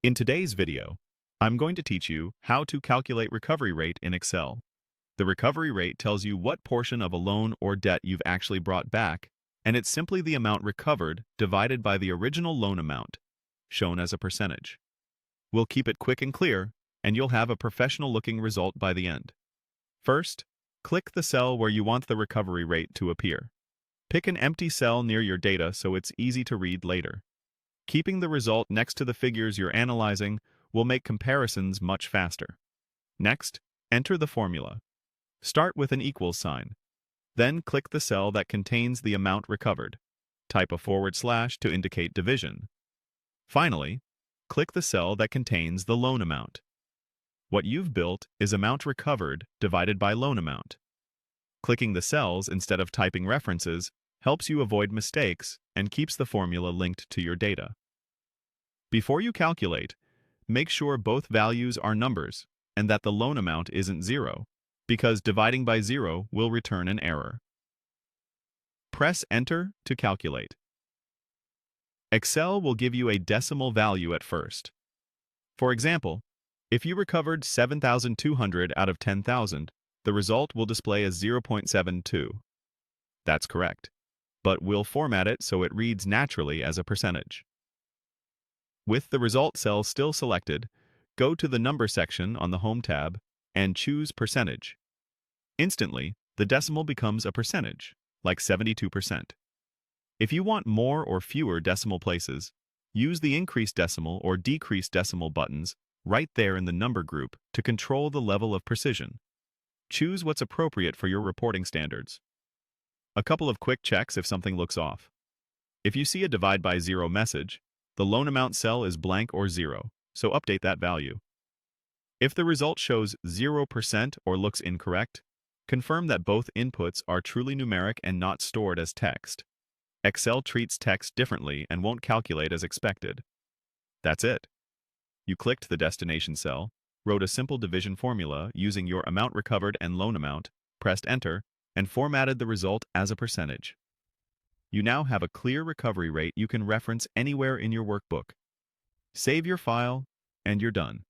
In today's video, I'm going to teach you how to calculate recovery rate in Excel. The recovery rate tells you what portion of a loan or debt you've actually brought back, and it's simply the amount recovered divided by the original loan amount, shown as a percentage. We'll keep it quick and clear, and you'll have a professional-looking result by the end. First, click the cell where you want the recovery rate to appear. Pick an empty cell near your data so it's easy to read later. Keeping the result next to the figures you're analyzing will make comparisons much faster. Next, enter the formula. Start with an equals sign. Then click the cell that contains the amount recovered. Type a / to indicate division. Finally, click the cell that contains the loan amount. What you've built is amount recovered divided by loan amount. Clicking the cells instead of typing references helps you avoid mistakes and keeps the formula linked to your data. Before you calculate, make sure both values are numbers and that the loan amount isn't 0, because dividing by 0 will return an error. Press Enter to calculate. Excel will give you a decimal value at first. For example, if you recovered 7,200 out of 10,000, the result will display as 0.72. That's correct, but we'll format it so it reads naturally as a percentage. With the result cell still selected, go to the Number section on the Home tab and choose Percentage. Instantly, the decimal becomes a percentage, like 72%. If you want more or fewer decimal places, use the Increase Decimal or Decrease Decimal buttons right there in the number group to control the level of precision. Choose what's appropriate for your reporting standards. A couple of quick checks if something looks off. If you see a divide by 0 message, the loan amount cell is blank or 0, so update that value. If the result shows 0% or looks incorrect, confirm that both inputs are truly numeric and not stored as text. Excel treats text differently and won't calculate as expected. That's it. You clicked the destination cell, wrote a simple division formula using your amount recovered and loan amount, pressed Enter, and formatted the result as a percentage. You now have a clear recovery rate you can reference anywhere in your workbook. Save your file, and you're done.